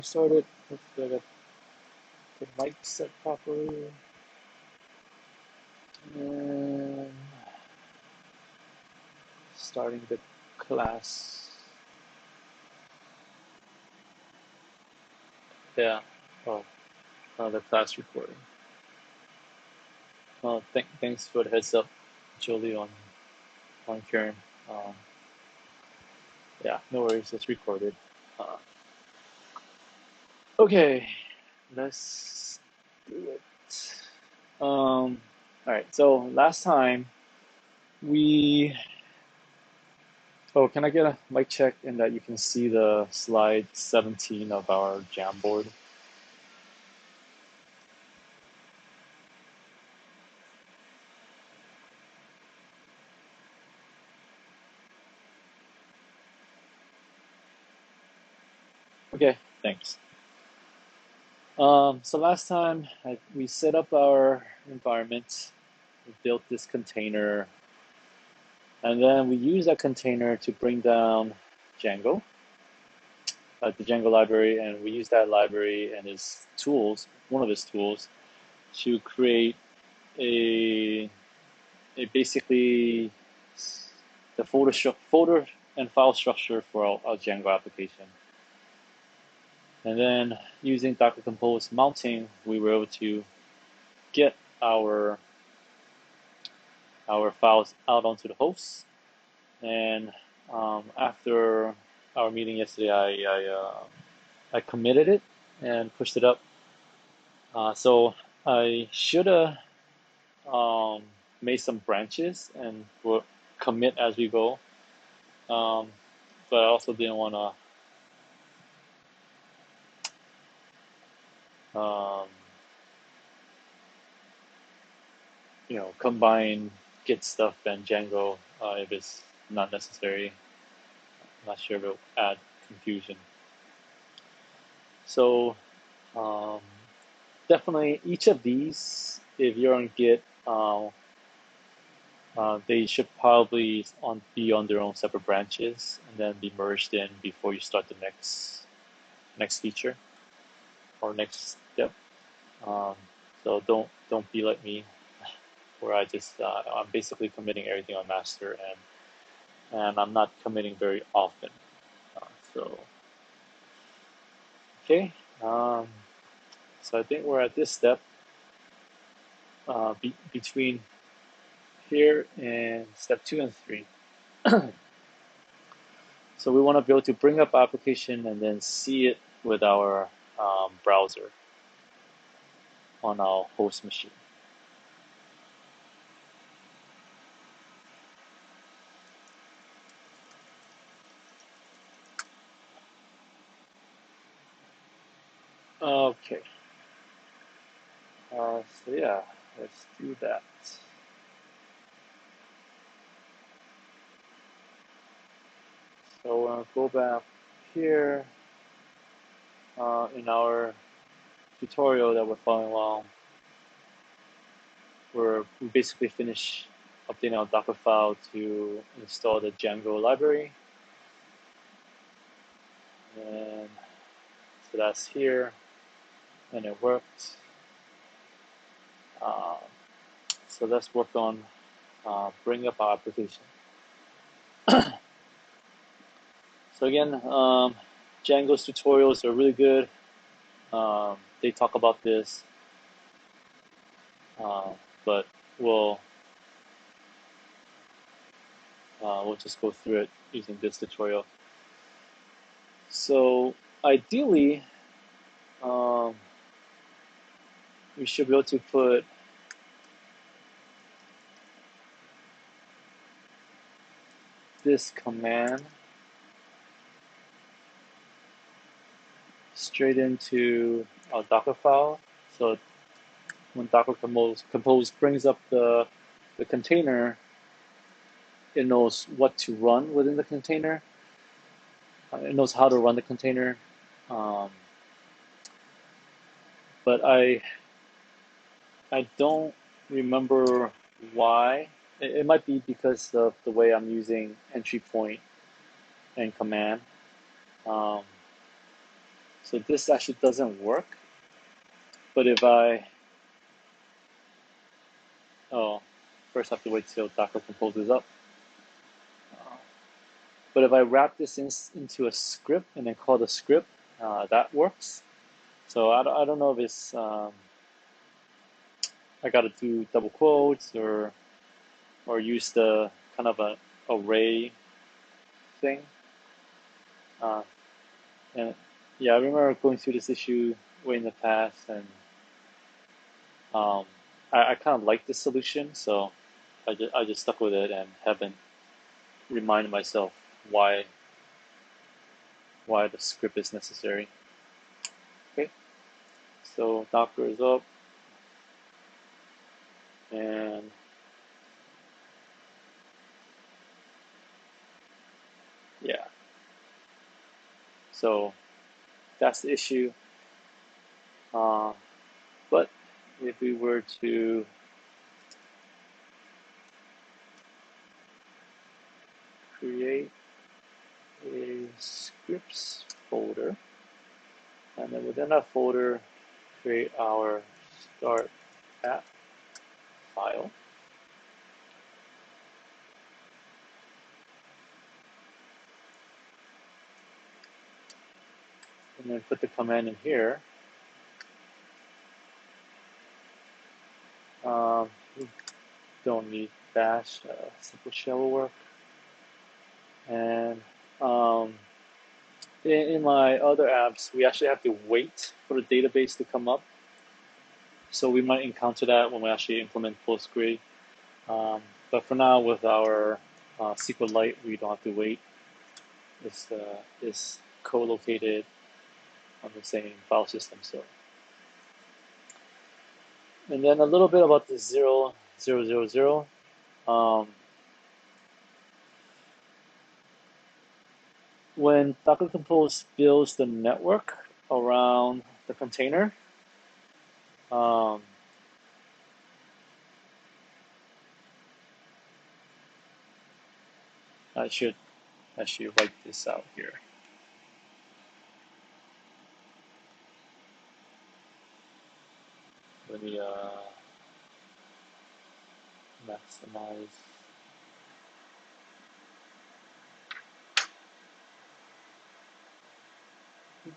started. Hopefully I got the mic set properly. And starting the class. Yeah. Oh, the class recording. Well, thanks for the heads up, Jolie, on Karen. Um, yeah, no worries. It's recorded. Uh, okay, let's do it. All right. So last time we. Oh, can I get a mic check and that you can see the slide 17 of our Jamboard? Okay, thanks. So last time we set up our environment, we built this container, and then we use that container to bring down Django, the Django library, and we use that library and its tools, one of its tools, to create a basically the folder and file structure for our Django application. And then using Docker Compose mounting, we were able to get our files out onto the host. And after our meeting yesterday, I committed it and pushed it up. So I should have made some branches and we'll commit as we go. But I also didn't want to, combine Git stuff and Django if it's not necessary. I'm not sure if it'll add confusion. So definitely each of these, if you're on Git, they should probably be on their own separate branches and then be merged in before you start the next feature or next step. So don't be like me, where I'm basically committing everything on master and I'm not committing very often. So okay, so I think we're at this step between here and step 2 and 3. So we want to be able to bring up application and then see it with our browser on our host machine. Okay. So yeah, let's do that. So go back here in our tutorial that we're following along. We basically finished updating our Docker file to install the Django library. And so that's here, and it worked. So let's work on bring up our application. So again, Django's tutorials are really good. They talk about this, but we'll just go through it using this tutorial. So ideally, we should be able to put this command straight into our Docker file. So when Docker Compose brings up the container, it knows what to run within the container. It knows how to run the container. But I don't remember why. It might be because of the way I'm using entry point and command. So So this actually doesn't work. But if I, oh, first I have to wait till Docker Compose is up. But if I wrap this into a script and then call the script, that works. So I don't know if it's, I got to do double quotes or use the kind of an array thing. And yeah, I remember going through this issue way in the past, and I kind of like this solution, so I just stuck with it and haven't reminded myself why the script is necessary. Okay, so Docker is up, and yeah, so that's the issue. But if we were to create a scripts folder, and then within that folder, create our start app file. And then put the command in here. We don't need bash, simple shell will work. And in my other apps, we actually have to wait for the database to come up. So we might encounter that when we actually implement Postgre. But for now, with our SQLite, we don't have to wait. It's co-located on the same file system. So, and then a little bit about the 0.0.0.0. When Docker Compose builds the network around the container, I should write this out here. Let me maximize. Oops.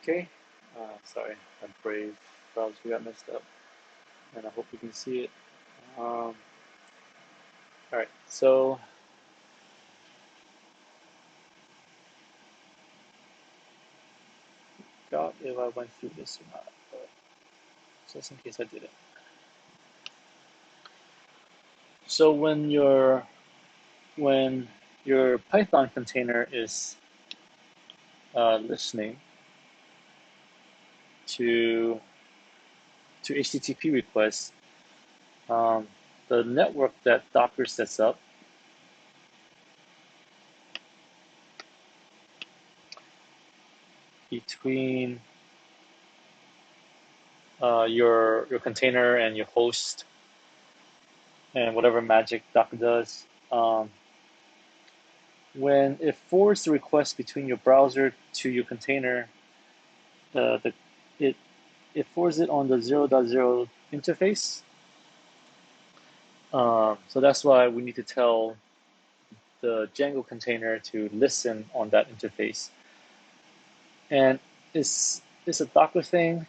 Okay, sorry, my Brave browser got messed up, and I hope you can see it. All right, so forgot if I went through this or not, but just in case I didn't. So when your Python container is listening to HTTP requests, the network that Docker sets up between your container and your host and whatever magic Docker does. When it forwards the request between your browser to your container, it forwards it on the 0.0 interface. So that's why we need to tell the Django container to listen on that interface. And it's a Docker thing.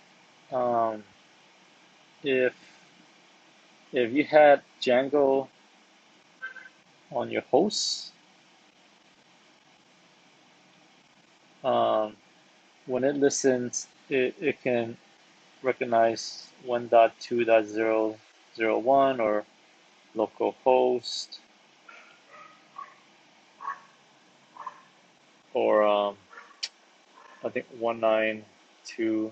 If you had Django on your host, when it listens, it can recognize 1.2.0.0.1 or localhost, or I think 192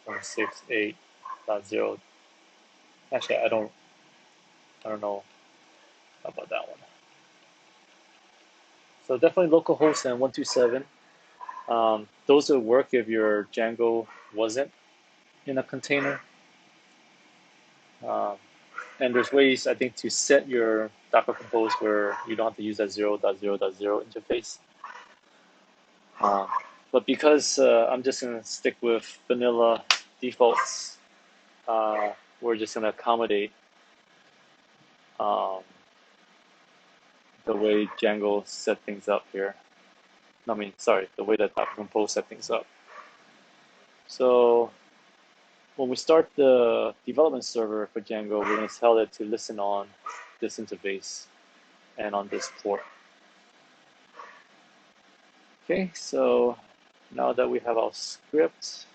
168.0. Actually, I don't know about that one. So definitely localhost and 127. Those would work if your Django wasn't in a container. Um, and there's ways, I think, to set your Docker Compose where you don't have to use that 0.0.0 interface. But because I'm just going to stick with vanilla defaults, we're just going to accommodate um, the way Django set things up here. I mean, sorry, the way that Docker Compose set things up. So when we start the development server for Django, we're going to tell it to listen on this interface and on this port. Okay, so now that we have our script,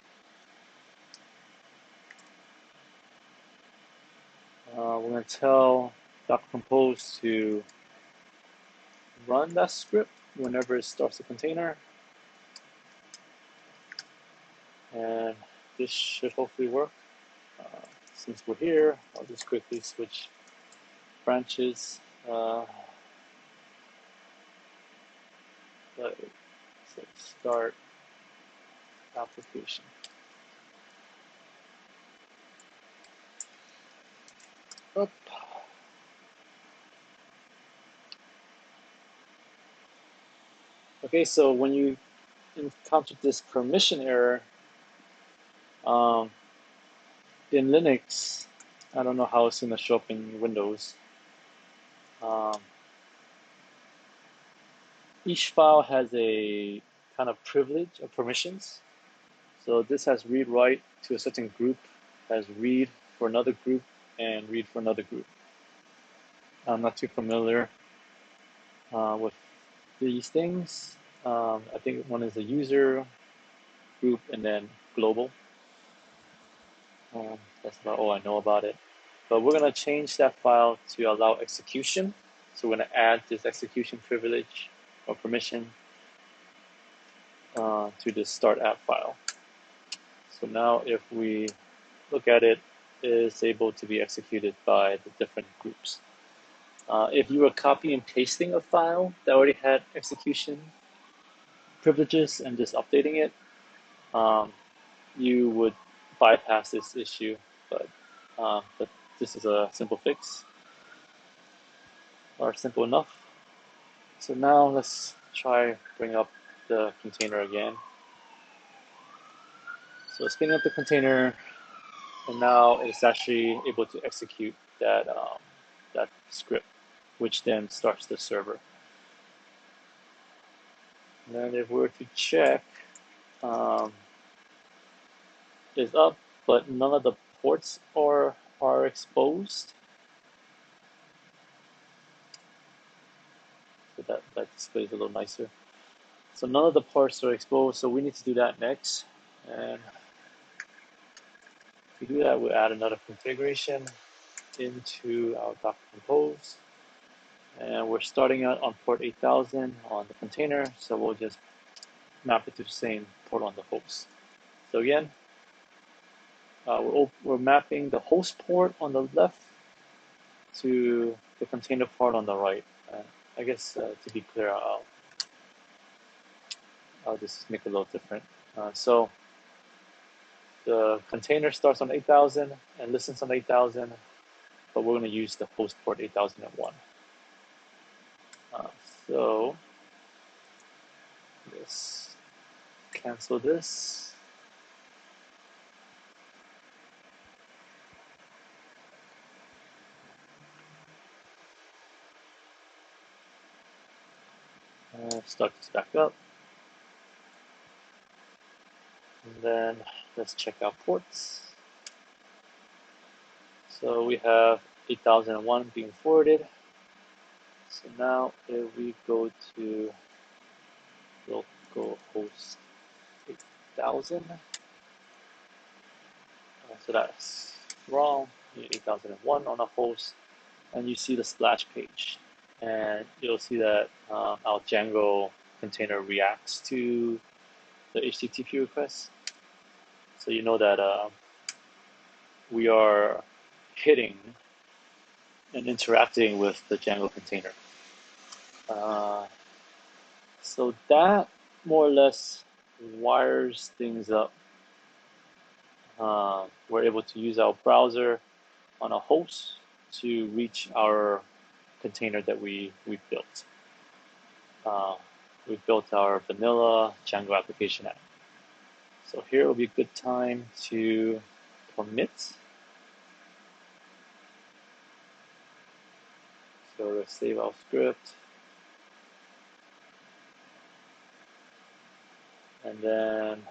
we're going to tell Docker Compose to run that script whenever it starts a container. And this should hopefully work. Since we're here, I'll just quickly switch branches. Let's start application. Up. Okay, so when you encounter this permission error in Linux, I don't know how it's going to show up in Windows. Each file has a kind of privilege of permissions. So this has read write to a certain group, has read for another group, and read for another group. I'm not too familiar with these things. I think one is a user group and then global. That's about all I know about it. But we're going to change that file to allow execution. So we're going to add this execution privilege or permission to the start app file. So now if we look at it, it's able to be executed by the different groups. If you were copy and pasting a file that already had execution privileges and just updating it, you would bypass this issue, but this is a simple fix, or simple enough. So now let's try bring up the container again. So spinning up the container, and now it's actually able to execute that that script, which then starts the server. And then if we were to check, it's up, but none of the ports are exposed. So that displays a little nicer. So none of the ports are exposed, so we need to do that next. And to do that, we'll add another configuration into our Docker Compose. And we're starting out on port 8000 on the container, so we'll just map it to the same port on the host. So again, we're mapping the host port on the left to the container part on the right. I guess to be clear, I'll just make it a little different. So the container starts on 8000 and listens on 8000, but we're going to use the host port 8001. So let's cancel this. Start this back up. And then let's check out ports. So we have 8001 being forwarded. So now if we go to localhost 8000, so that's wrong, 8001 on a host, and you see the splash page. And you'll see that our Django container reacts to the HTTP request. So you know that we are hitting and interacting with the Django container. Uh, so that more or less wires things up. We're able to use our browser on a host to reach our container that we built. We built our vanilla Django application app. So here will be a good time to commit. So let's save our script. And then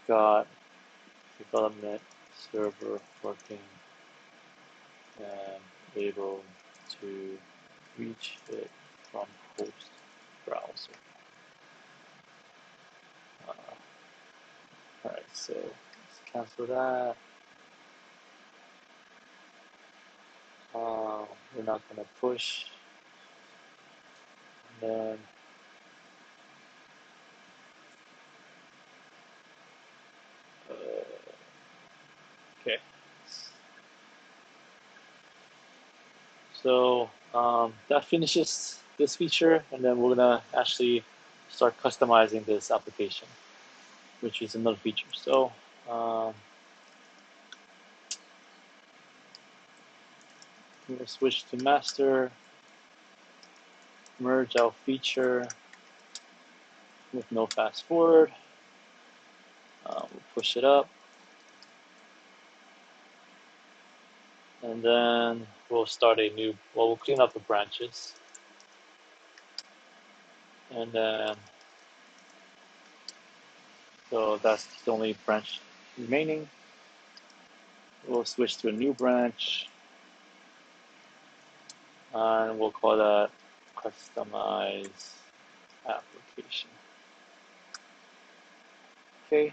got development server working and able to reach it from host browser. Alright, so let's cancel that. We're not going to push. And then okay. So that finishes this feature, and then we're gonna actually start customizing this application, which is another feature. So we're gonna switch to master, merge our feature with no fast forward. We'll push it up, and then we'll start a new. Well, we'll clean up the branches, and then so that's the only branch remaining. We'll switch to a new branch, and we'll call that customize application. Okay,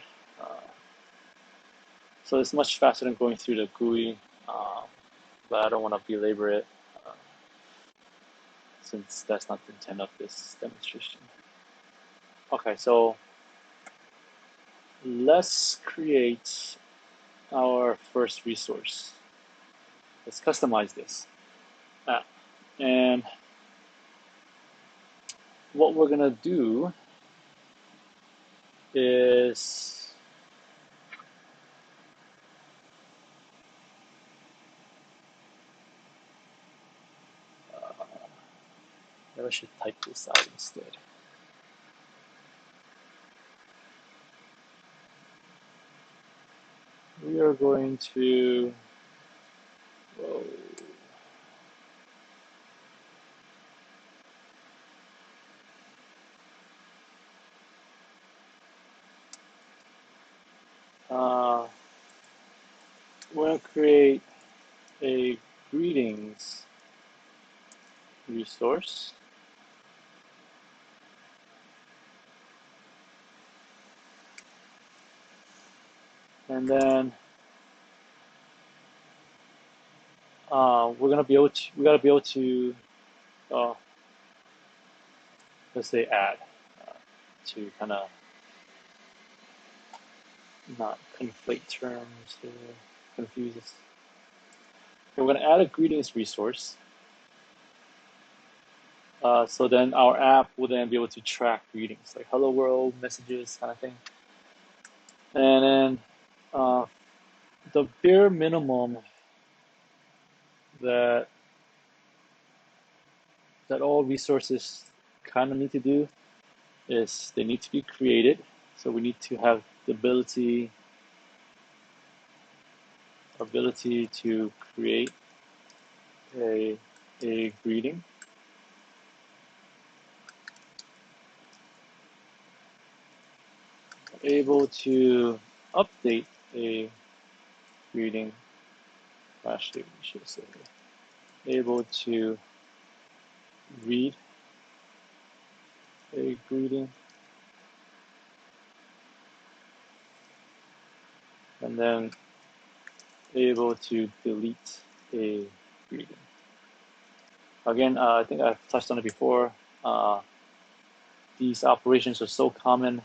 so it's much faster than going through the GUI, but I don't want to belabor it since that's not the intent of this demonstration. Okay, so let's create our first resource. Let's customize this app. And what we're gonna do is maybe I should type this out instead. We are going to we're going to create a greetings resource. And then we gotta be able to let's say add to kind of not conflate terms to confuse us. Okay, we're gonna add a greetings resource. So then our app will then be able to track greetings, like hello world, messages, kind of thing. And then the bare minimum that all resources kind of need to do is they need to be created. So we need to have the ability to create a greeting. Able to update a greeting. Actually, we should say able to read a greeting, and then able to delete a greeting. Again, I think I've touched on it before. these operations are so common.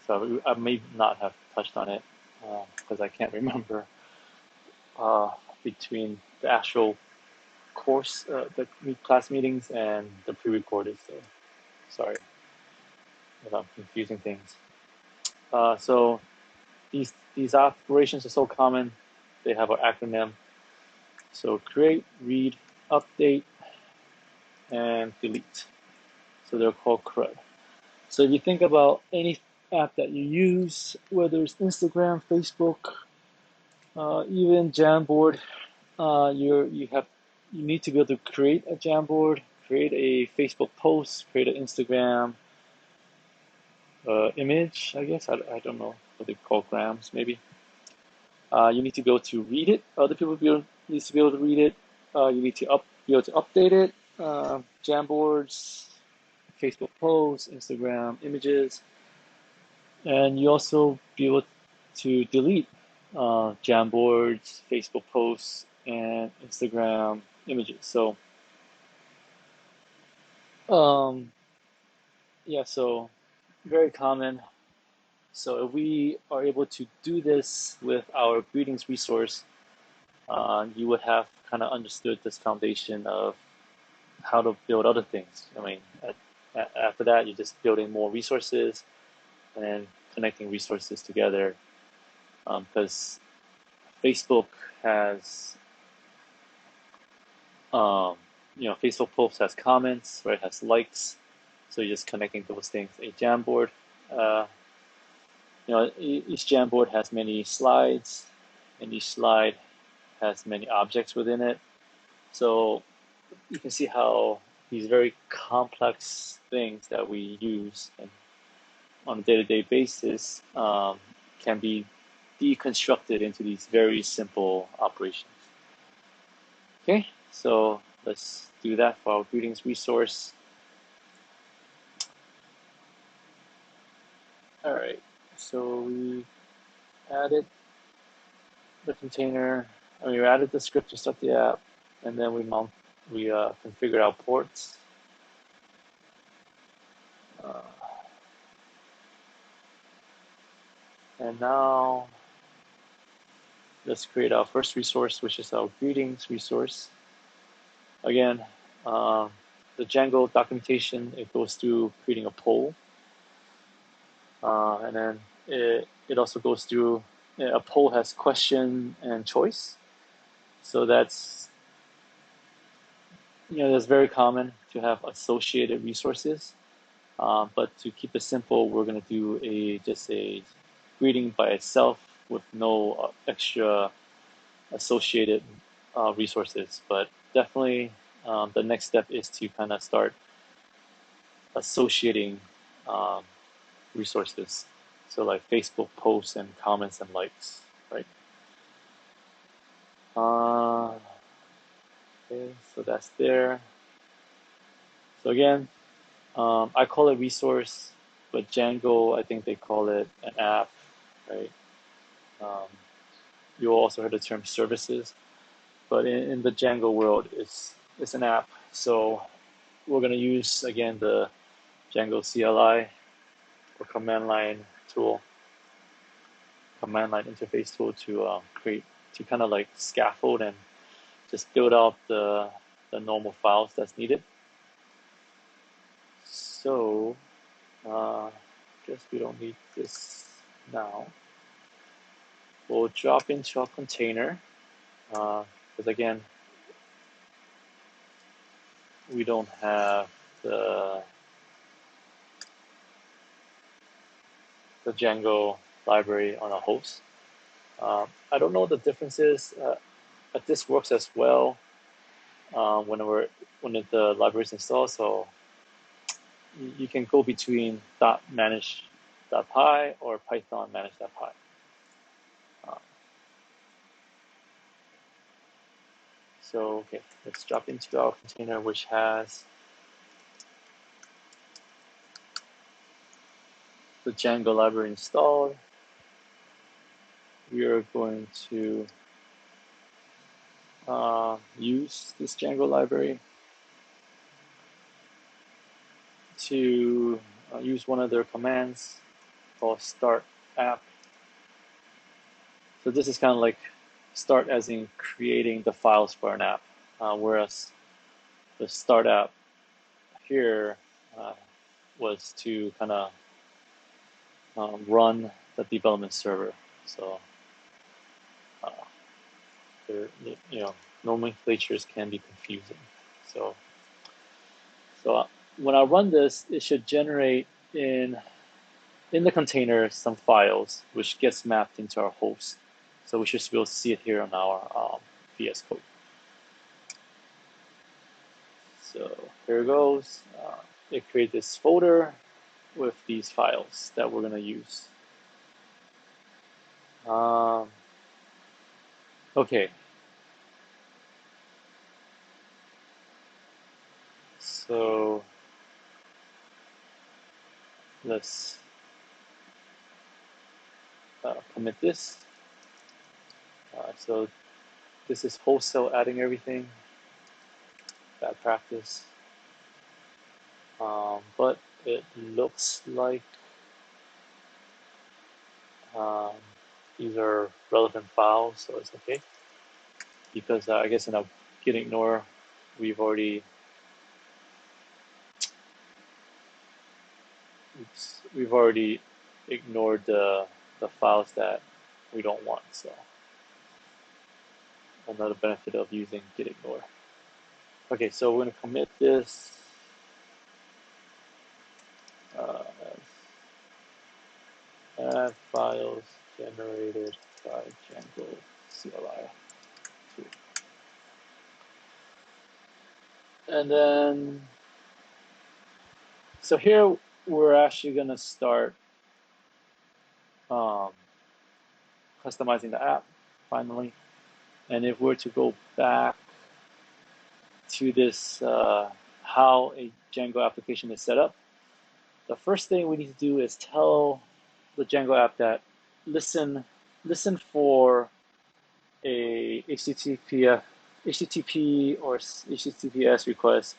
So I may not have touched on it because I can't remember uh, between the actual course, the class meetings and the pre-recorded. So sorry if I'm confusing things. So these operations are so common. They have an acronym. So create, read, update, and delete. So they're called CRUD. So if you think about any app that you use, whether it's Instagram, Facebook, even Jamboard, you need to be able to create a Jamboard, create a Facebook post, create an Instagram image. I guess I don't know what they call grams maybe. You need to be able to read it. Other people need to be able to read it. You need to be able to update it. Jamboards, Facebook posts, Instagram images, and you also be able to delete Jamboards, Facebook posts, and Instagram images. So, yeah, so very common. So if we are able to do this with our greetings resource, you would have kind of understood this foundation of how to build other things. I mean, after that, you're just building more resources and connecting resources together. Because Facebook has, Facebook posts has comments, right? Has likes, so you're just connecting those things. A Jamboard, uh, each Jamboard has many slides, and each slide has many objects within it. So you can see how these very complex things that we use and on a day-to-day basis can be deconstructed into these very simple operations. Okay, so let's do that for our greetings resource. All right, so we added the container, we added the script to start the app, and then we configured our ports. And now let's create our first resource, which is our greetings resource. Again, the Django documentation, it goes through creating a poll. And then it also goes through, a poll has question and choice. So that's very common to have associated resources. But to keep it simple, we're going to do just a greeting by itself with no extra associated resources. But definitely the next step is to kind of start associating resources. So like Facebook posts and comments and likes, right? Okay, so that's there. So again, I call it resource, but Django, I think they call it an app, right? You also heard the term services, but in the Django world, it's an app. So we're gonna use again the Django CLI or command line interface tool to kind of like scaffold and just build out the normal files that's needed. So guess we don't need this now. We'll drop into our container because again, we don't have the Django library on a host. I don't know what the difference is, but this works as well when the library is installed. So you can go between .manage.py or Python manage.py. So okay, let's drop into our container, which has the Django library installed. We are going to use this Django library. to use one of their commands called start app. So this is kind of like start as in creating the files for an app, whereas the start app here was to kind of run the development server. So nomenclatures can be confusing. So when I run this, it should generate in the container some files, which gets mapped into our host. So we should be able to see it here on our VS Code. So here it goes. It creates this folder with these files that we're going to use. Okay. So let's commit this. So this is wholesale adding everything. Bad practice. But it looks like these are relevant files, so it's okay. Because I guess in a git ignore, we've already ignored the files that we don't want. So another benefit of using git ignore. Okay, so we're going to commit this. Add files generated by Django CLI. And then, so here we're actually going to start customizing the app finally. And if we're to go back to this, how a Django application is set up, the first thing we need to do is tell the Django app that listen for a HTTP or HTTPS request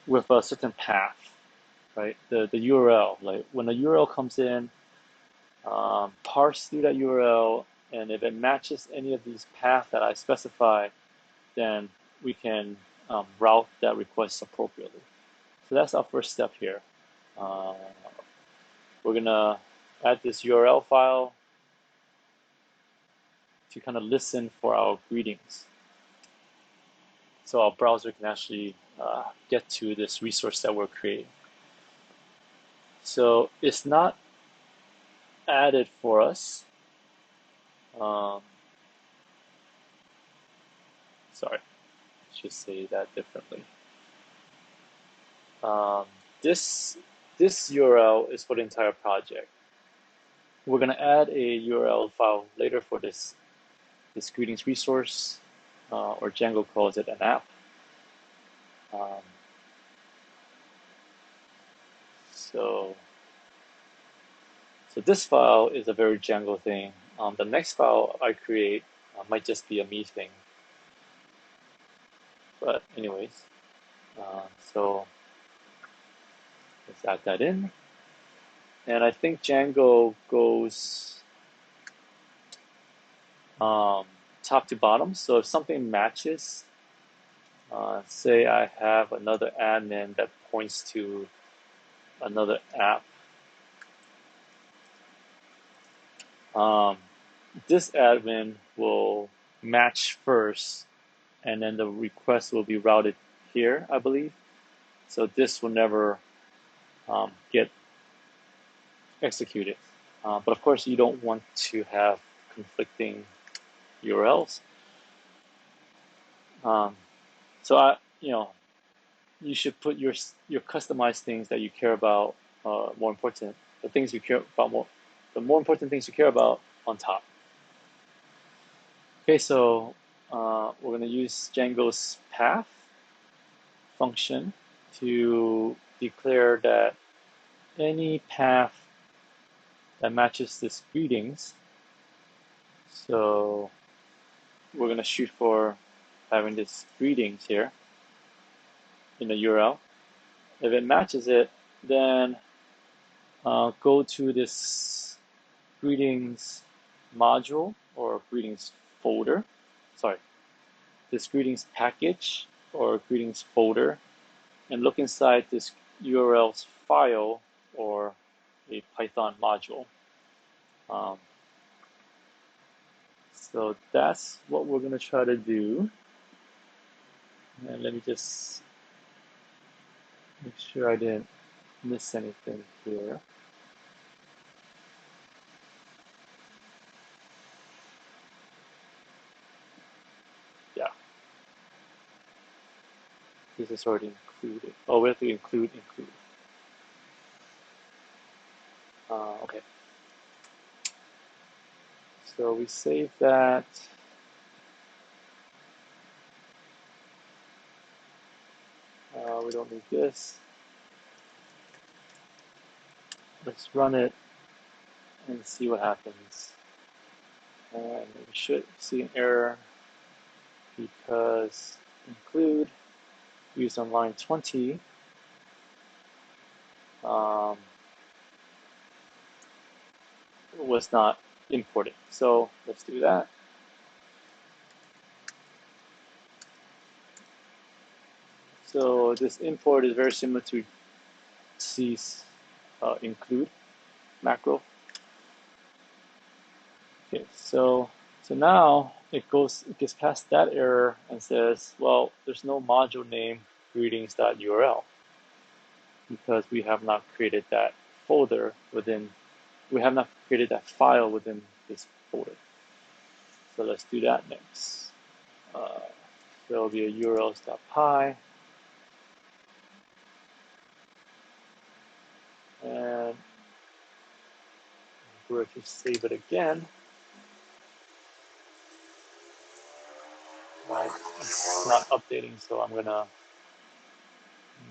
with a certain path, right? The URL, like when a URL comes in, parse through that URL, and if it matches any of these paths that I specify, then we can route that request appropriately. So that's our first step here. We're gonna add this URL file to kind of listen for our greetings. So our browser can actually get to this resource that we're creating. So it's not added for us. Sorry, I should say that differently. This URL is for the entire project. We're going to add a URL file later for this greetings resource, or Django calls it an app. So this file is a very Django thing. The next file I create might just be a me thing. But anyways, so let's add that in. And I think Django goes top to bottom. So if something matches, say I have another admin that points to another app, this admin will match first, and then the request will be routed here, I believe. So this will never get executed. But of course, you don't want to have conflicting URLs. So you should put your customized things that you care about more important. The things you care about the more important things you care about on top. Okay, so we're going to use Django's path function to declare that any path that matches this greetings. So we're going to shoot for having this greetings here in the URL. If it matches it, then go to this greetings module or greetings folder. Sorry, this greetings package or greetings folder, and look inside this URL's file or a Python module. So that's what we're going to try to do. And let me just make sure I didn't miss anything here. Yeah. This is already included. Oh, we have to include. Okay. So we save that. We don't need this. Let's run it and see what happens. And we should see an error because include used on line 20 was not imported. So let's do that. So this import is very similar to C's include macro. Okay, so now it gets past that error and says, well, there's no module name greetings.url because we have not created that folder within, we have not created that file within this folder. So let's do that next. There will be a urls.py, and if we were to save it again, right, it's not updating, so I'm gonna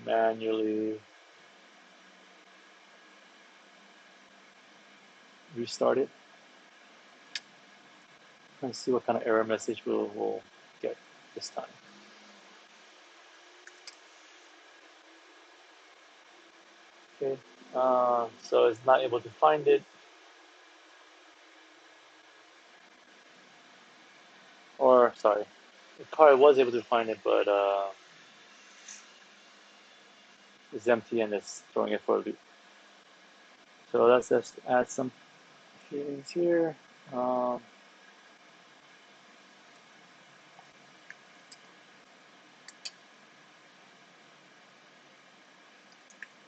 manually restart it and see what kind of error message we'll get this time. Okay, so it's not able to find it. Or, sorry, it probably was able to find it, but it's empty and it's throwing it for a loop. So let's just add some things here.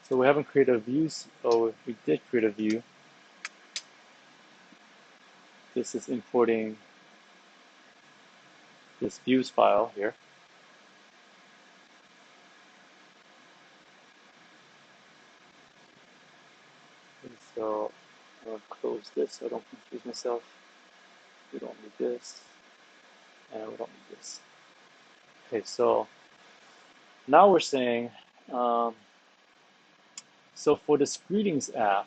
So we haven't created a view. Oh, we did create a view. This is importing this views file here. And so I'll close this so I don't confuse myself. We don't need this, and we don't need this. Okay, so now we're saying, so for this greetings app,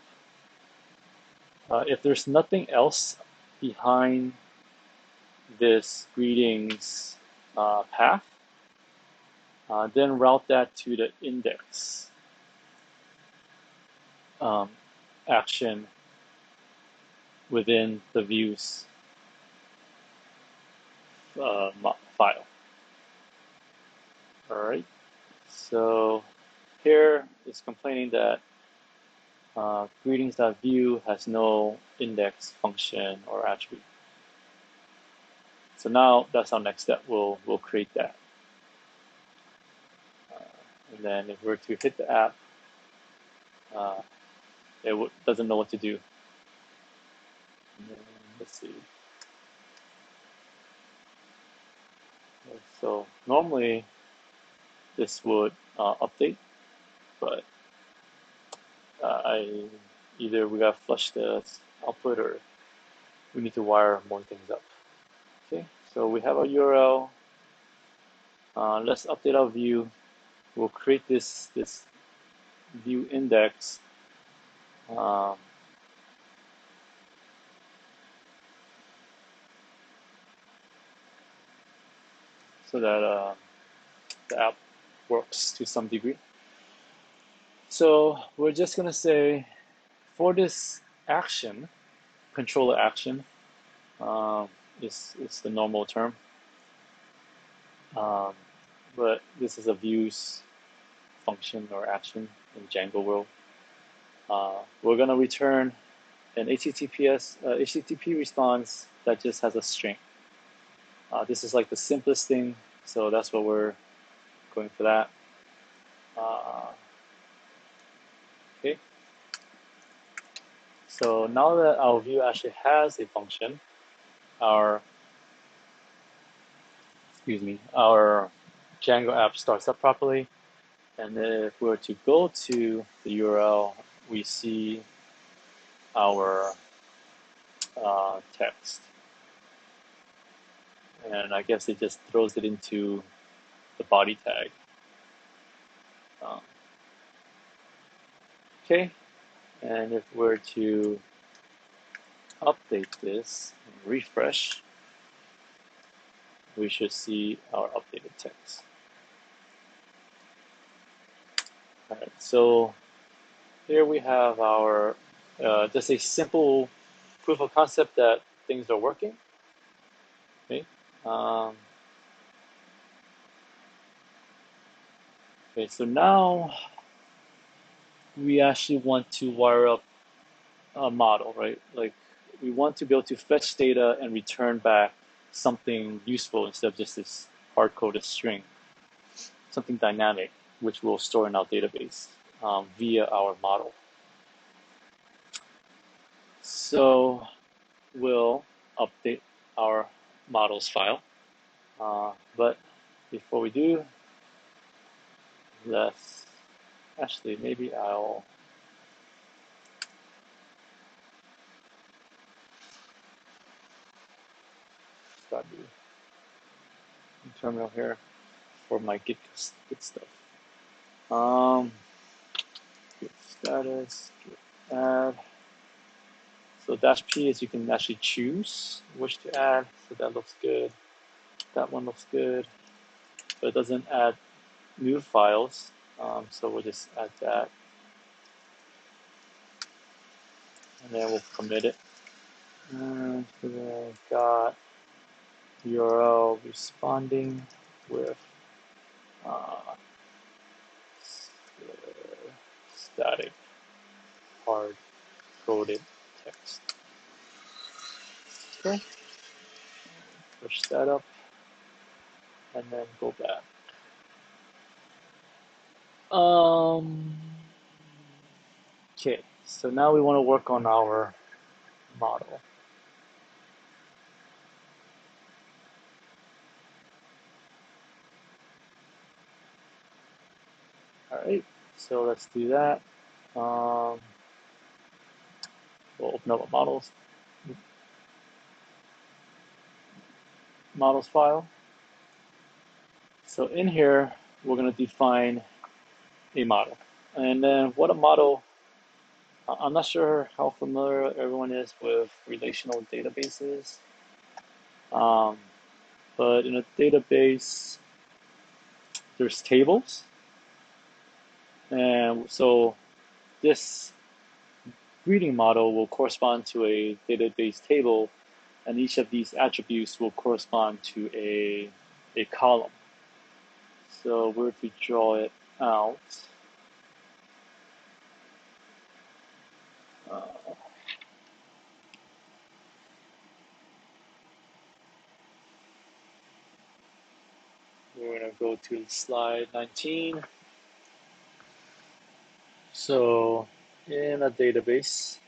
if there's nothing else behind this greetings path, then route that to the index action within the views file. All right. So here it's complaining that greetings.view has no index function or attribute. So now that's our next step. We'll create that. And then if we're to hit the app, it doesn't know what to do. And then, let's see. So normally this would update, but either we got to flush the output or we need to wire more things up. Okay, so we have our URL. Let's update our view. We'll create this view index. So that the app works to some degree. So we're just gonna say for this action, controller action is the normal term, um, but this is a views function or action in Django world. We're gonna return an HTTP response that just has a string. This is like the simplest thing, so that's what we're going for that. Okay. So now that our view actually has a function, our our Django app starts up properly. And then if we were to go to the URL, we see our text. And I guess it just throws it into the body tag. Okay, and if we're to update this and refresh, we should see our updated text. All right, so here we have our just a simple proof of concept that things are working. Okay. Okay, so now we actually want to wire up a model, right? Like we want to be able to fetch data and return back something useful instead of just this hard-coded string, something dynamic, which we'll store in our database via our model. So we'll update our models file. But before we do, let's actually, maybe I'll start the terminal here for my Git stuff. Git status, Git add. So -p is you can actually choose which to add. So that looks good. That one looks good, but it doesn't add new files. So we'll just add that, and then we'll commit it. And then got URL responding with static hard-coded text. Okay, push that up, and then go back. Okay, so now we want to work on our model. All right, so let's do that. We'll open up a models file. So in here, we're going to define a model. And then what a model, I'm not sure how familiar everyone is with relational databases. But in a database, there's tables. And so this greeting model will correspond to a database table, and each of these attributes will correspond to a column. So we're to draw it out. We're going to go to slide 19. So in a database,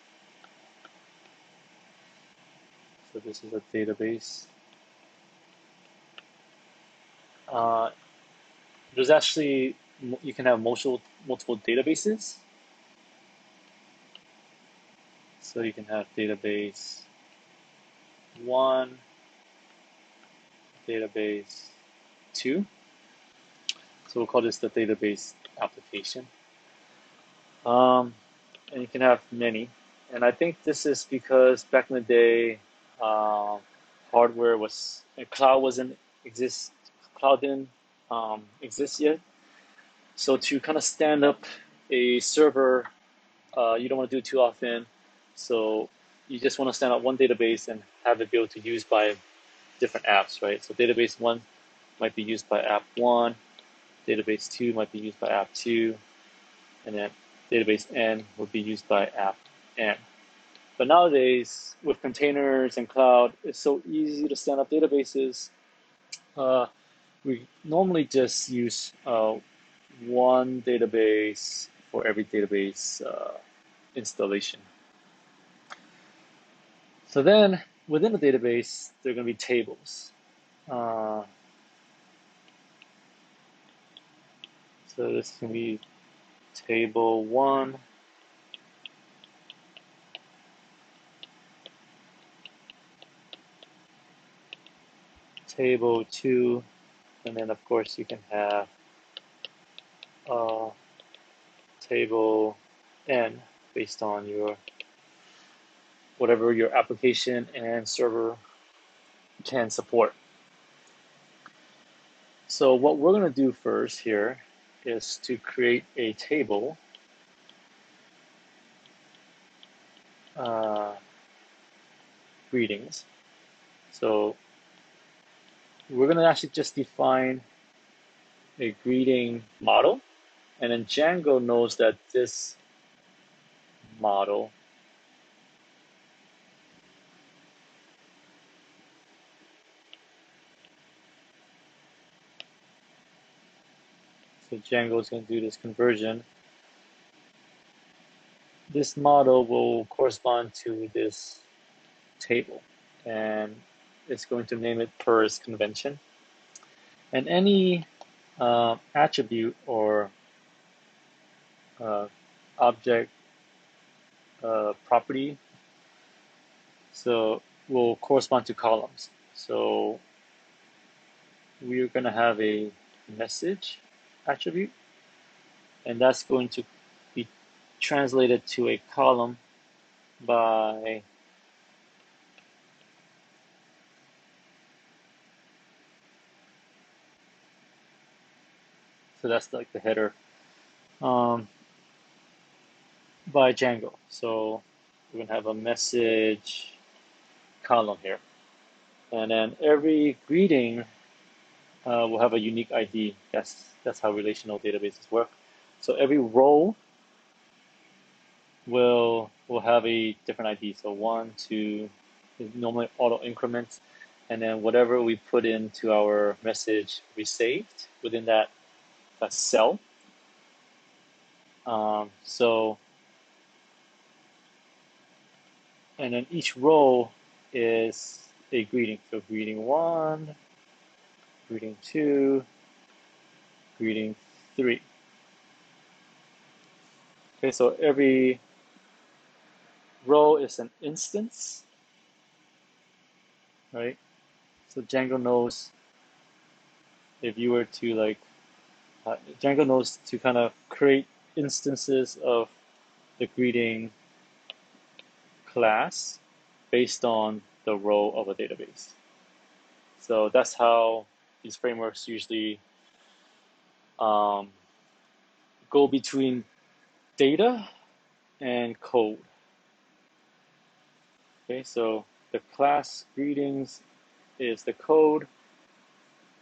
so this is a database. There's actually, you can have multiple databases. So you can have database 1, database 2. So we'll call this the database application. And you can have many. And I think this is because back in the day, hardware was, cloud didn't exist yet. So to kind of stand up a server, you don't want to do it too often. So you just want to stand up one database and have it be able to use by different apps, right? So database 1 might be used by app 1, database 2 might be used by app 2, and then database N would be used by app N. But nowadays, with containers and cloud, it's so easy to stand up databases. We normally just use one database for every database installation. So then within the database, there are going to be tables. So this can be table 1, table 2, and then of course you can have table N based on your whatever your application and server can support. So what we're going to do first here is to create a table greetings. So we're going to actually just define a greeting model, and then Django knows that this model so Django is going to do this conversion. This model will correspond to this table, and it's going to name it per its convention. And any attribute or object property so will correspond to columns. So we're going to have a message attribute, and that's going to be translated to a column by so that's like the header by Django. So we're going to have a message column here, and then every greeting will have a unique ID. That's how relational databases work. So every row will have a different ID. So 1, 2, normally auto increments, and then whatever we put into our message we saved within that cell. So and then each row is a greeting. So greeting 1, greeting 2, greeting 3. Okay, so every row is an instance, right? So Django knows if you were to like, Django knows to kind of create instances of the greeting class based on the row of a database. So that's how these frameworks usually go between data and code. Okay, so the class greetings is the code,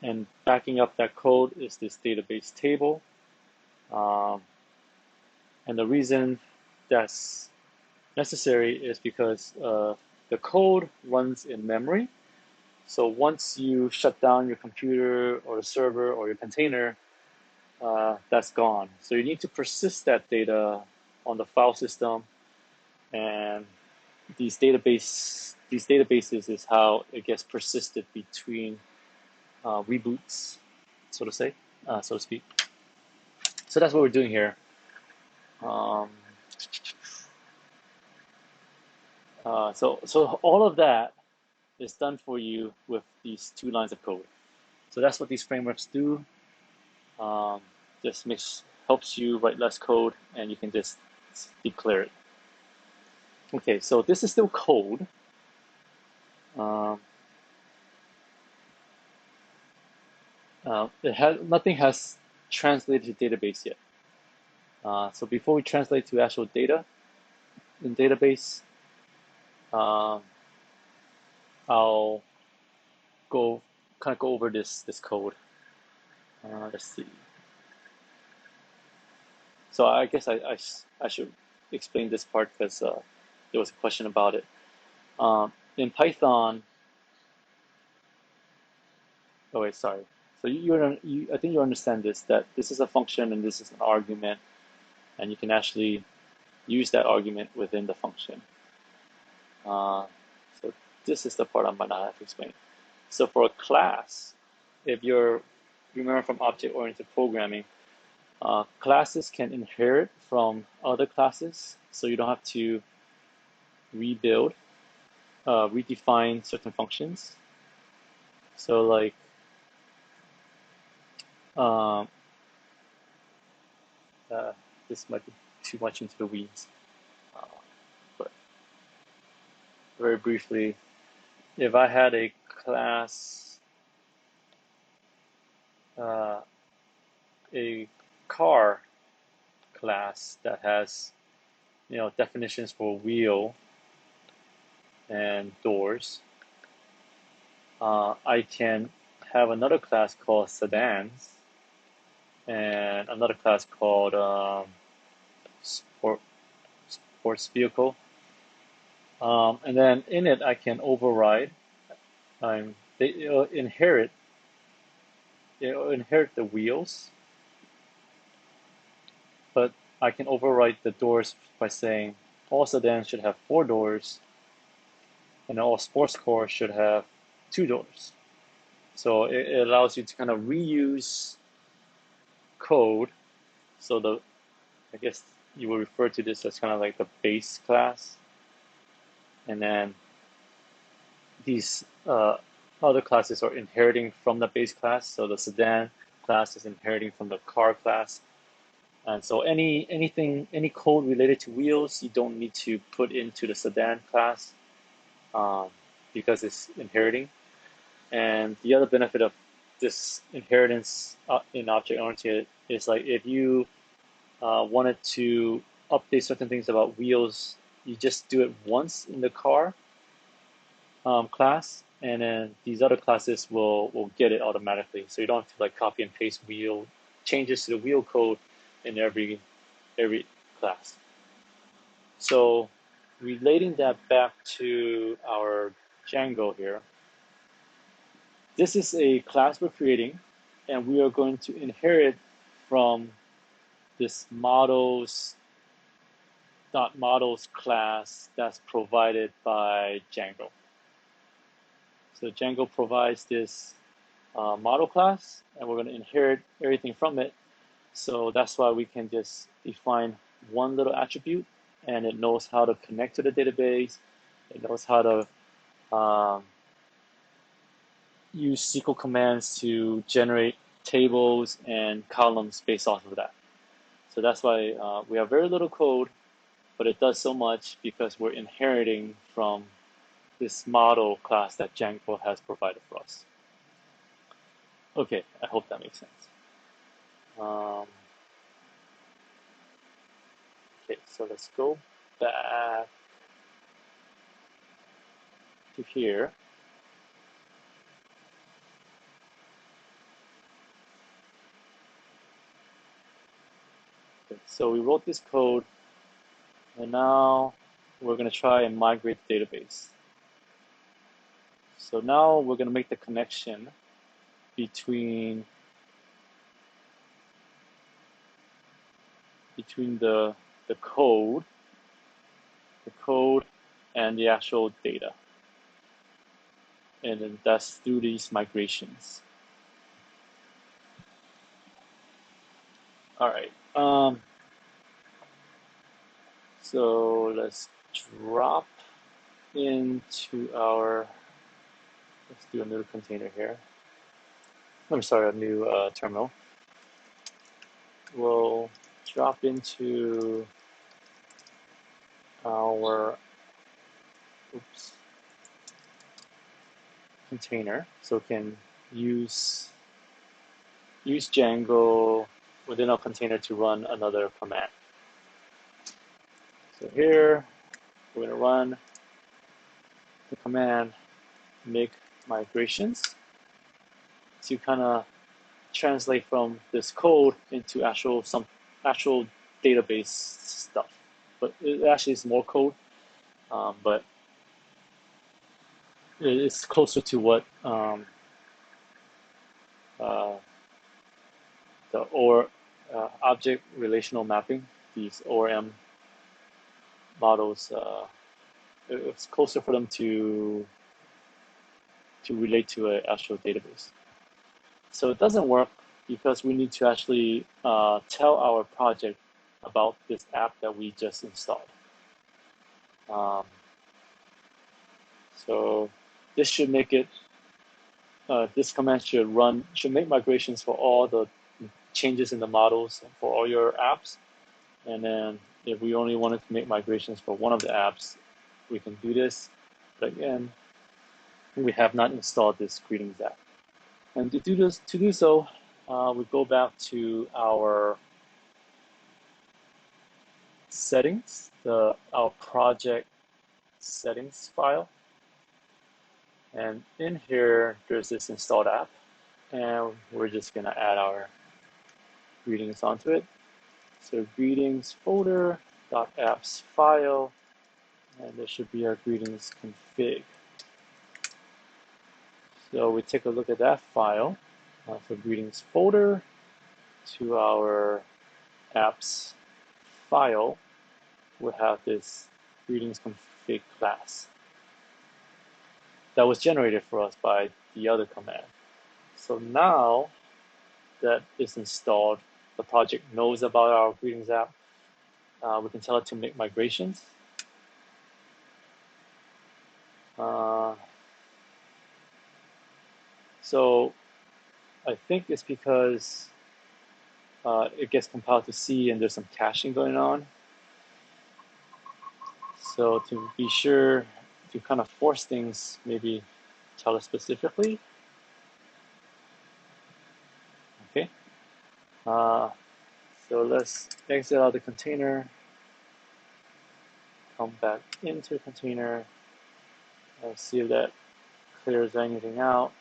and backing up that code is this database table. And the reason that's necessary is because the code runs in memory. So once you shut down your computer or the server or your container, that's gone. So you need to persist that data on the file system, and these databases is how it gets persisted between reboots, so to say, so to speak. So that's what we're doing here. So all of that is done for you with these 2 lines of code. So that's what these frameworks do. Just helps you write less code, and you can just declare it. Okay, so this is still code. Nothing has translated to database yet. So before we translate to actual data in database, uh, I'll go kind of go over this code. Let's see. So I guess I should explain this part because there was a question about it. In Python, oh wait, sorry. So I think you understand this, that this is a function and this is an argument, and you can actually use that argument within the function. So this is the part I might not have to explain. So for a class, if you remember from object-oriented programming, classes can inherit from other classes, so you don't have to redefine certain functions. So like, um, this might be too much into the weeds, but very briefly, if I had a class, a car class that has, definitions for wheel and doors, I can have another class called sedans and another class called sports vehicle. And then in it, I can override. It'll inherit the wheels, but I can override the doors by saying all sedans should have 4 doors, and all sports cars should have 2 doors. So it allows you to kind of reuse code. So I guess you will refer to this as kind of like the base class, and then these other classes are inheriting from the base class. So the sedan class is inheriting from the car class, and so any code related to wheels, you don't need to put into the sedan class because it's inheriting. And the other benefit of this inheritance in object-oriented is like if you wanted to update certain things about wheels, you just do it once in the car class, and then these other classes will get it automatically. So you don't have to like copy and paste wheel changes to the wheel code in every class. So relating that back to our Django here, this is a class we're creating, and we are going to inherit from this models class that's provided by Django. So Django provides this model class, and we're going to inherit everything from it. So that's why we can just define one little attribute, and it knows how to connect to the database. It knows how to use SQL commands to generate tables and columns based off of that. So that's why we have very little code, but it does so much because we're inheriting from this model class that Django has provided for us. Okay, I hope that makes sense. Okay, so let's go back to here. Okay, so we wrote this code, and now we're going to try and migrate the database. So now we're going to make the connection between the code and the actual data, and then that's through these migrations. All right. So let's drop into our. Let's do a new container here. I'm sorry, a new terminal. We'll drop into our container, so we can use Django within our container to run another command. So here, we're going to run the command make migrations to kind of translate from this code into some actual database stuff. But it actually is more code, but it's closer to what the object relational mapping, these ORM models, it's closer for them to relate to an actual database. So it doesn't work because we need to actually tell our project about this app that we just installed. So this should make it, this command should make migrations for all the changes in the models for all your apps. And then if we only wanted to make migrations for one of the apps, we can do this. But again, we have not installed this Greetings app. And to do so, we go back to our settings, our project settings file. And in here, there's this installed app. And we're just going to add our greetings onto it. So greetings folder.apps file, and there should be our greetings config. So we take a look at that file. So greetings folder to our apps file, we have this greetings config class that was generated for us by the other command. So now that it's installed, the project knows about our greetings app. We can tell it to make migrations. So I think it's because it gets compiled to C and there's some caching going on. So to be sure to kind of force things, maybe tell it specifically. Okay. So let's exit out the container, come back into the container, see if that clears anything out.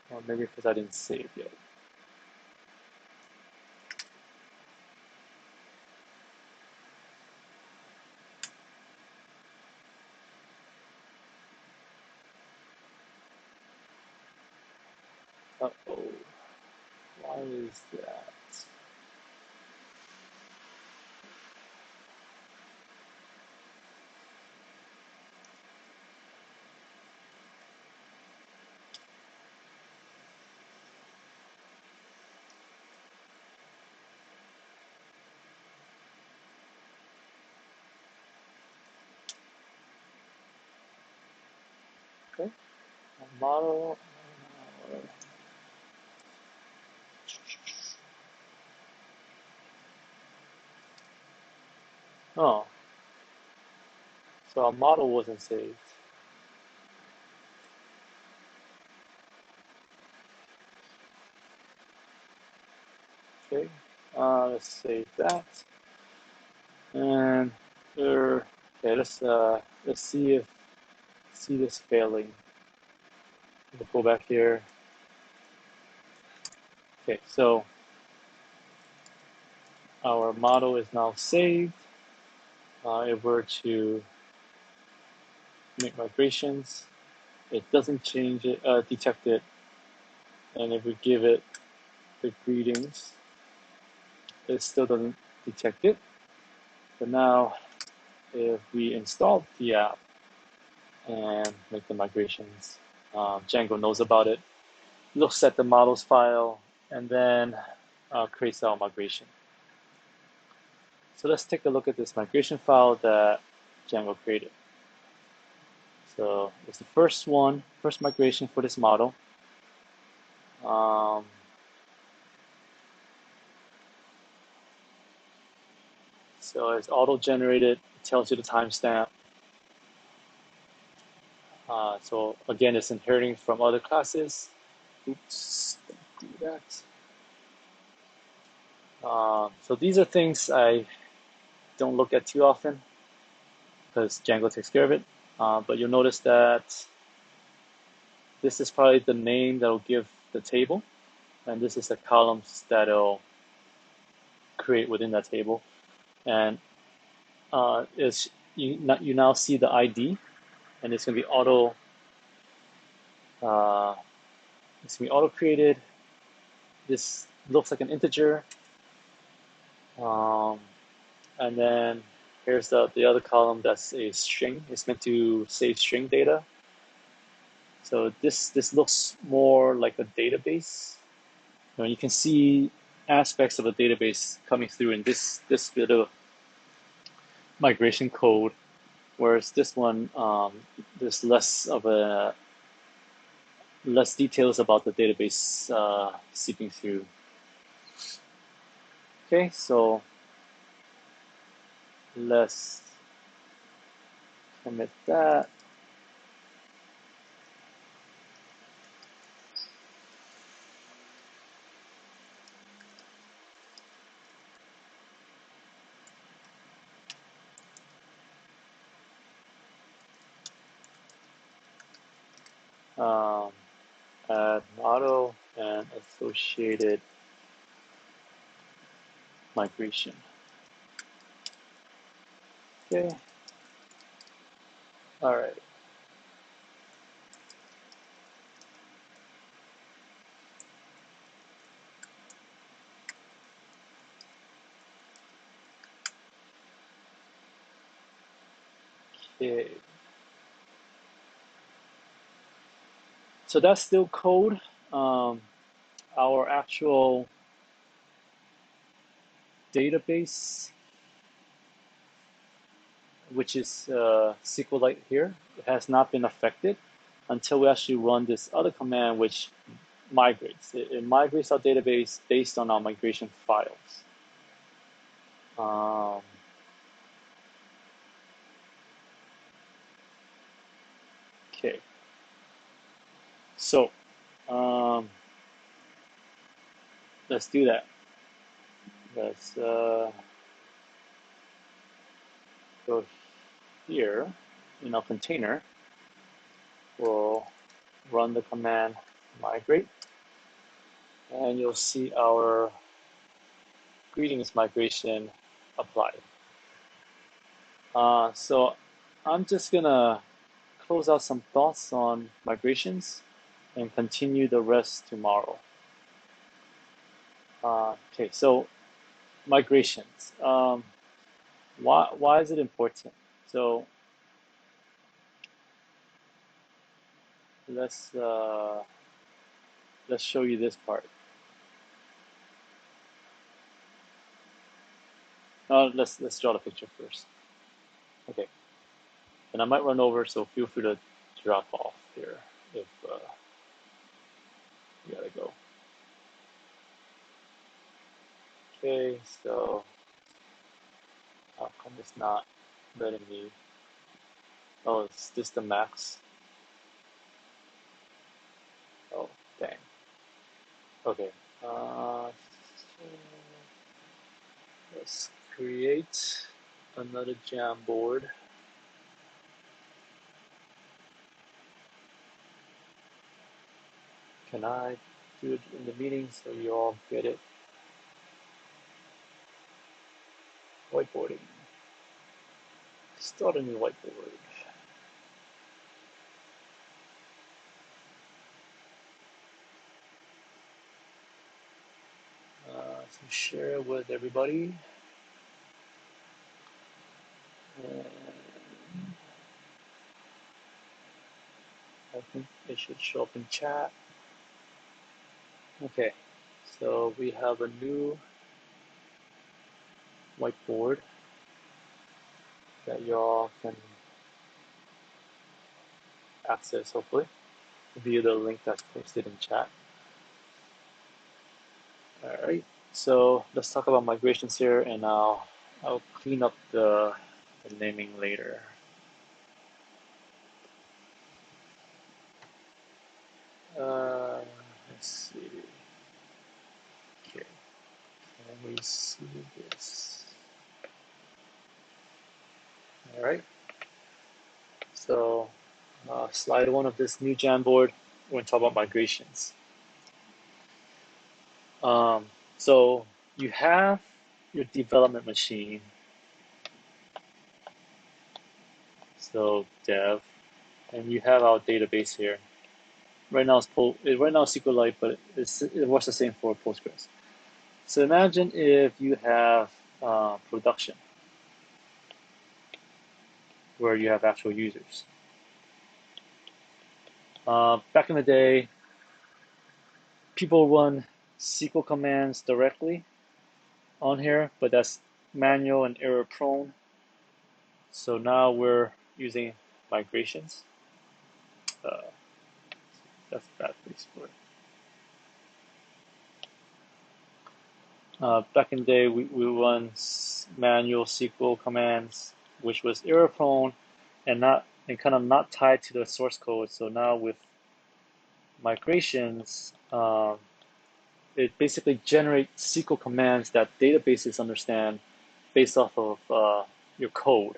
Or maybe because I didn't save yet. Uh-oh, why is that? Okay, a model. Oh, so our model wasn't saved. Okay, let's save that. And okay, let's see this failing. We'll go back here. Okay, so our model is now saved. If we're to make migrations, it doesn't change it, detect it. And if we give it the greetings, it still doesn't detect it. But now, if we install the app and make the migrations, Django knows about it, looks at the models file, and then creates our migration. So let's take a look at this migration file that Django created. So it's the first migration for this model. So it's auto-generated, it tells you the timestamp. So again, it's inheriting from other classes. Oops, don't do that. So these are things I don't look at too often because Django takes care of it. But you'll notice that this is probably the name that will give the table, and this is the columns that it'll create within that table. And you now see the ID, and it's gonna be uh, auto created. This looks like an integer, um, and then here's the other column that's a string. It's meant to save string data. So this looks more like a database. You can see aspects of a database coming through in this bit of migration code, whereas this one there's less details about the database seeping through. Okay, so let's commit that. Um, add model and associated migration. Okay. All right. Okay. So that's still code. Our actual database, which is SQLite here, has not been affected until we actually run this other command, which migrates. It migrates our database based on our migration files. Okay, so let's do that. Let's go here in our container. We'll run the command migrate, and you'll see our greetings migration applied. So I'm just gonna close out some thoughts on migrations and continue the rest tomorrow. Okay, so migrations. Why is it important? So let's show you this part. Let's draw the picture first. Okay, and I might run over, so feel free to drop off here if you gotta go. Okay, so how come it's not letting me? Oh, is this the max? Oh, dang. Okay. Let's create another Jamboard. Can I do it in the meeting so you all get it? Whiteboarding. Start a new whiteboard. So share with everybody. And I think it should show up in chat. Okay, so we have a new whiteboard that y'all can access, hopefully, via the link that's posted in chat. All right, so let's talk about migrations here, and I'll clean up the naming later. Let's see. Okay, can we see this? All right. So, slide one of this new Jamboard. We're going to talk about migrations. So you have your development machine. So dev, and you have our database here. Right now it's SQLite, but it works the same for Postgres. So imagine if you have production where you have actual users. Back in the day, people run SQL commands directly on here, but that's manual and error prone. So now we're using migrations. Uh, that's a bad place for it. Back in the day, we run manual SQL commands, which was error prone and kind of not tied to the source code. So now with migrations, it basically generates SQL commands that databases understand based off of your code.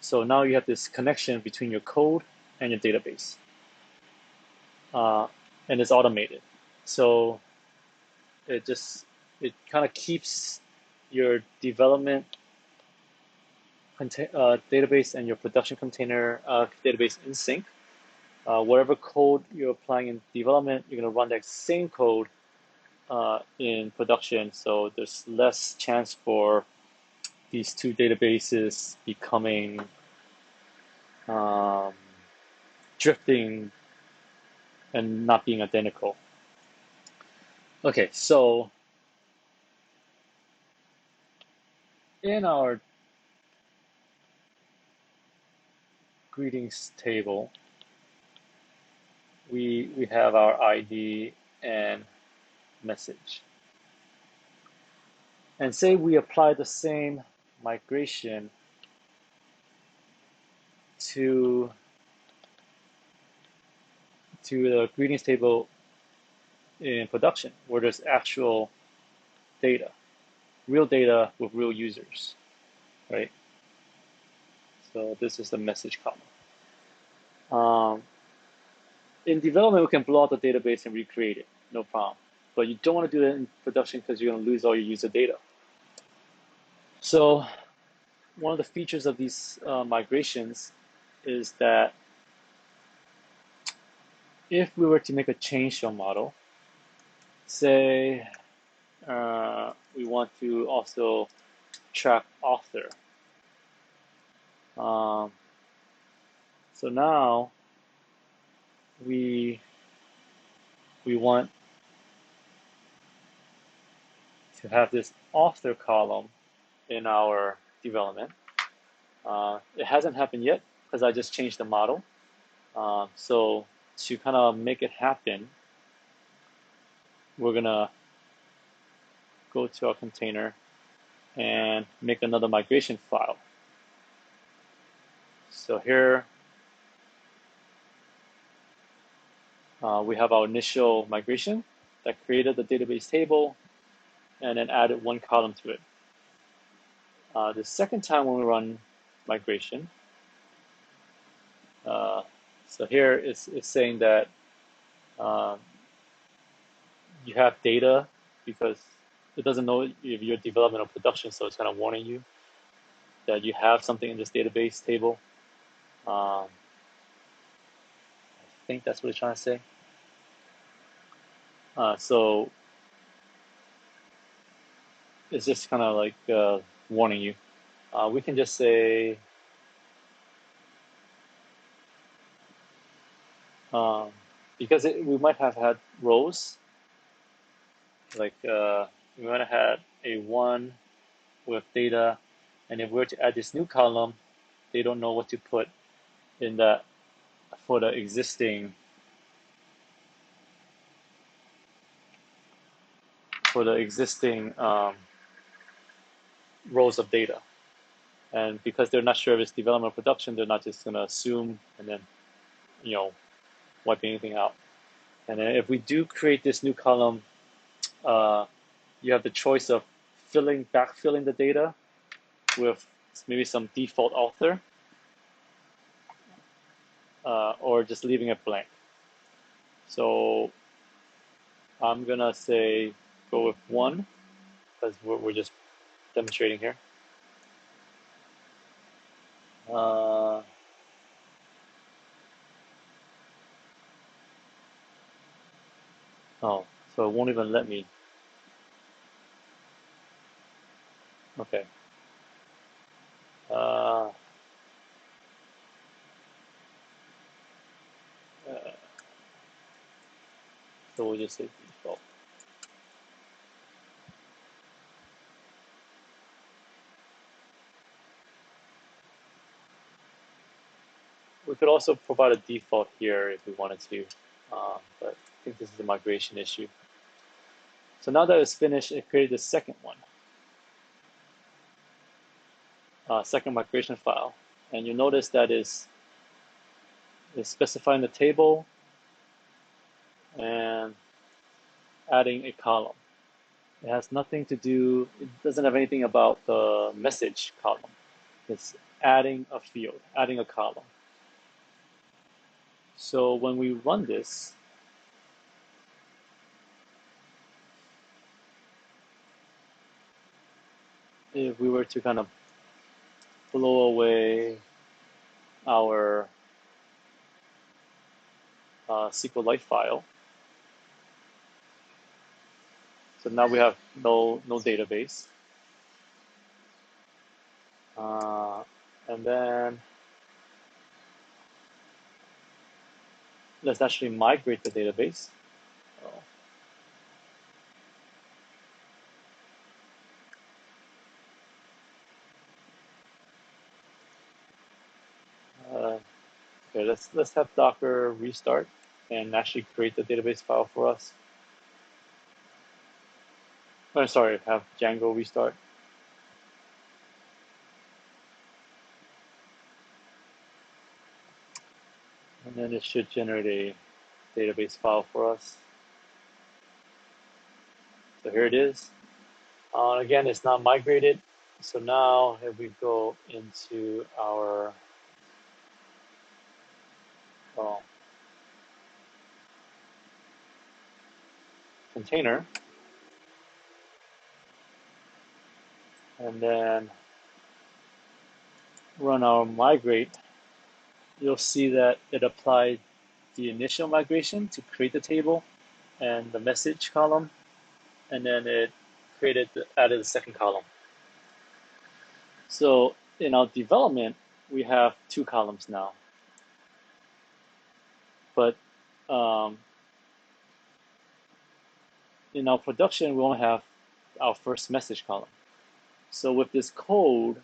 So now you have this connection between your code and your database, and it's automated. So it kind of keeps your development database and your production container database in sync. Whatever code you're applying in development, you're going to run that same code in production. So there's less chance for these two databases becoming drifting and not being identical. Okay, so in our greetings table, we have our ID and message. And say we apply the same migration to the greetings table in production, where there's actual data, real data with real users, right? So this is the message column. In development, we can blow out the database and recreate it, no problem. But you don't want to do that in production because you're going to lose all your user data. So one of the features of these migrations is that if we were to make a change to a model, say we want to also track author. So now we want to have this author column in our development. It hasn't happened yet because I just changed the model. So to kind of make it happen, we're gonna go to our container and make another migration file. So here we have our initial migration that created the database table and then added one column to it. The second time when we run migration, so here it's saying that you have data because it doesn't know if you're development or production, so it's kind of warning you that you have something in this database table. I think that's what it's trying to say. So it's just kind of like warning you. We can just say because we might have had rows, like we might have had a 1 with data, and if we were to add this new column, they don't know what to put in that for the existing rows of data. And because they're not sure if it's development or production, they're not just going to assume and then, wipe anything out. And then if we do create this new column, you have the choice of backfilling the data with maybe some default author, or just leaving it blank. So I'm gonna say go with 1, because we're just demonstrating here. Oh, so it won't even let me. Okay. Uh, so we'll just say default. We could also provide a default here if we wanted to, but I think this is a migration issue. So now that it's finished, it created the second one, second migration file. And you'll notice that is specifying the table and adding a column. It has nothing to do, it doesn't have anything about the message column. It's adding a field, adding a column. So when we run this, if we were to kind of blow away our SQLite file, so now we have no database. And then let's actually migrate the database. Okay, let's have Docker restart and actually create the database file for us. Oh, sorry, have Django restart. And then it should generate a database file for us. So here it is. Again, it's not migrated. So now if we go into our container, and then run our migrate, you'll see that it applied the initial migration to create the table and the message column, and then it added the second column. So in our development, we have 2 columns now. But in our production, we only have our first message column. So with this code,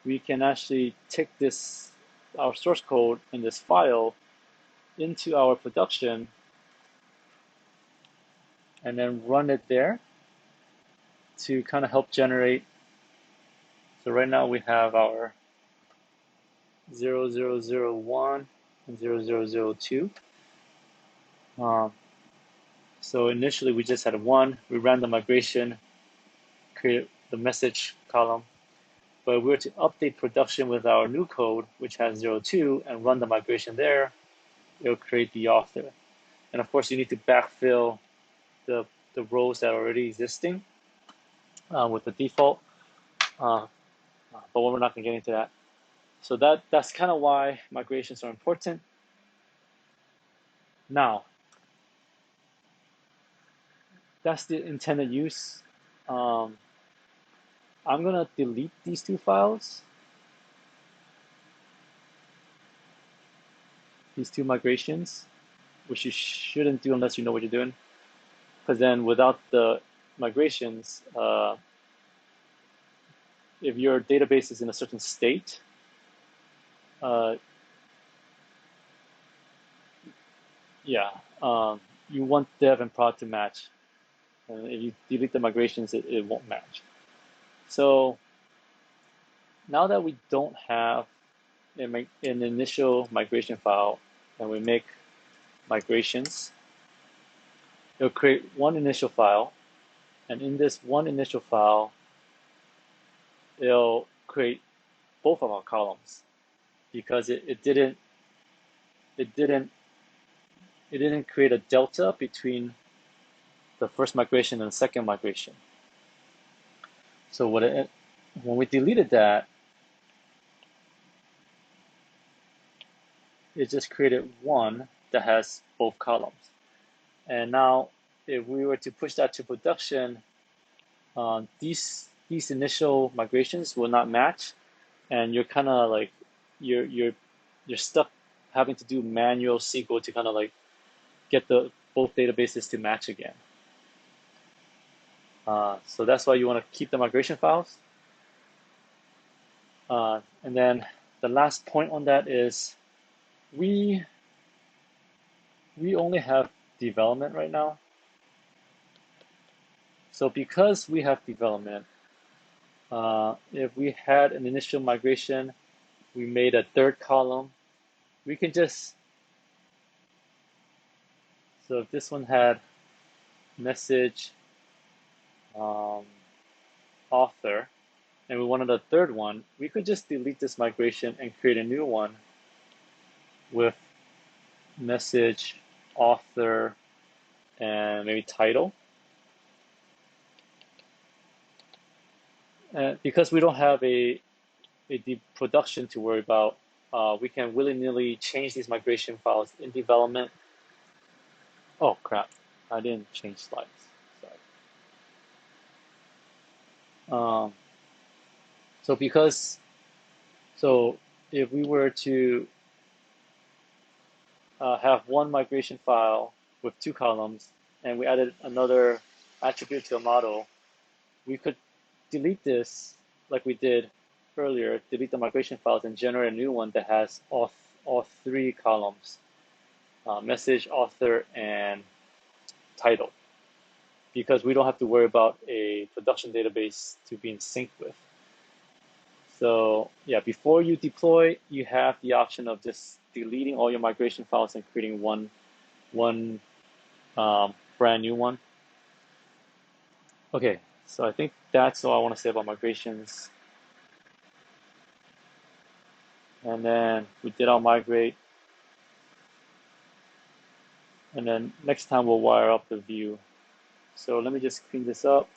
we can actually take our source code in this file into our production and then run it there to kind of help generate. So right now we have our 0001 and 0002. So initially we just had 1. We ran the migration, created the message column. But if we were to update production with our new code, which has 02, and run the migration there, it'll create the author. And of course, you need to backfill the rows that are already existing with the default. But we're not going to get into that. So that's kind of why migrations are important. Now, that's the intended use. I'm going to delete these 2 files, these 2 migrations, which you shouldn't do unless you know what you're doing. Because then without the migrations, if your database is in a certain state, you want dev and prod to match. And if you delete the migrations, it won't match. So now that we don't have an initial migration file and we make migrations, it'll create one initial file, and in this one initial file, it'll create both of our columns because it didn't it didn't create a delta between the first migration and the second migration. So when we deleted that, it just created one that has both columns. And now, if we were to push that to production, these initial migrations will not match, and you're kind of like you're stuck having to do manual SQL to kind of like get the both databases to match again. So that's why you want to keep the migration files. And then the last point on that is we only have development right now. So because we have development, if we had an initial migration, we made a third column, we can just, so if this one had message author, and we wanted a third one, we could just delete this migration and create a new one with message author and maybe title. And because we don't have a production to worry about, we can willy-nilly change these migration files in development. Oh crap, I didn't change slides. Sorry. So if we were to have one migration file with two columns, and we added another attribute to a model, we could delete this like we did earlier, delete the migration files and generate a new one that has all three columns, message, author, and title, because we don't have to worry about a production database to be in sync with. So yeah, before you deploy, you have the option of just deleting all your migration files and creating one brand new one. Okay, so I think that's all I want to say about migrations. And then we did our migrate. And then next time we'll wire up the view. So let me just clean this up.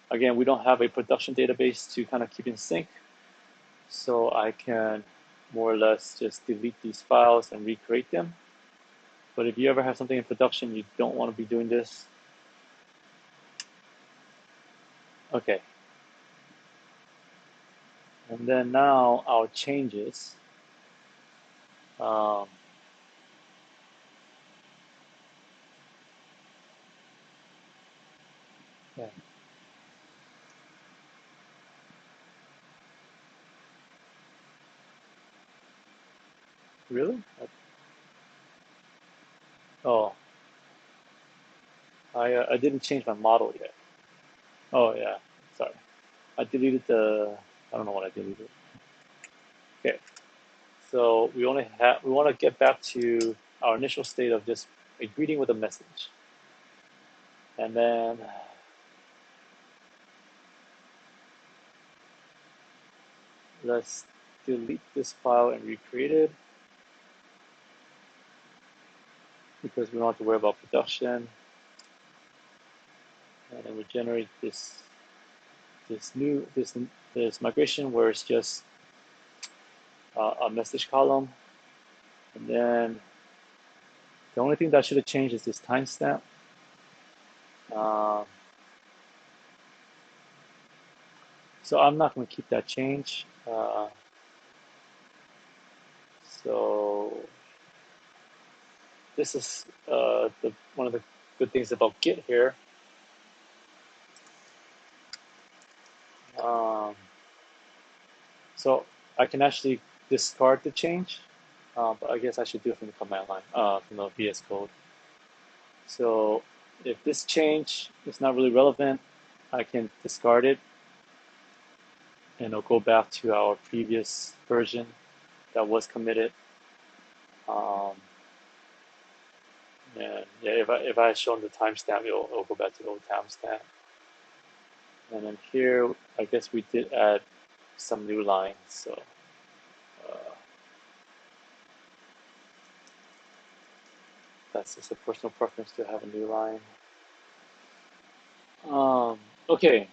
Again, we don't have a production database to kind of keep in sync. So I can more or less just delete these files and recreate them. But if you ever have something in production, you don't want to be doing this. Okay. And then now our changes. Yeah. Really? Oh, I didn't change my model yet. Oh yeah, sorry. I deleted I don't know what I deleted. Okay, so we want to get back to our initial state of just a greeting with a message. And then let's delete this file and recreate it, because we don't have to worry about production. And then we generate this migration where it's just a message column. And then the only thing that should have changed is this timestamp. So I'm not going to keep that change. So this is one of the good things about Git here. So I can actually discard the change, but I guess I should do it from the command line, from the VS Code. So if this change is not really relevant, I can discard it, and it'll go back to our previous version that was committed. And yeah, if I had shown the timestamp, it'll go back to the old timestamp. And then here, I guess we did add some new lines. So that's just a personal preference to have a new line. Okay,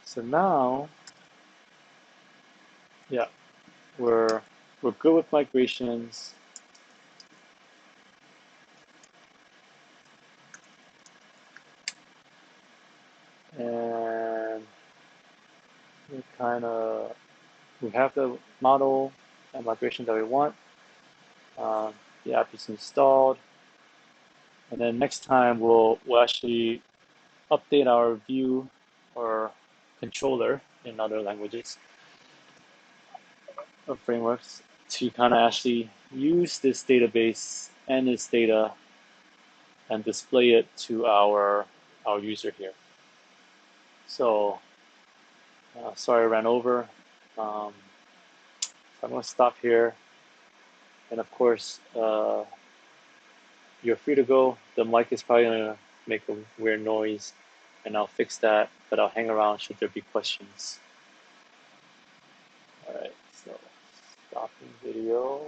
so now, yeah, we're we're good with migrations. And we have the model and migration that we want. The app is installed, and then next time we'll actually update our view or controller in other languages or frameworks to kind of actually use this database and its data and display it to our user here. So sorry I ran over. Um, I'm going to stop here. And of course, you're free to go. The mic is probably going to make a weird noise, and I'll fix that, but I'll hang around should there be questions. All right, so stopping video.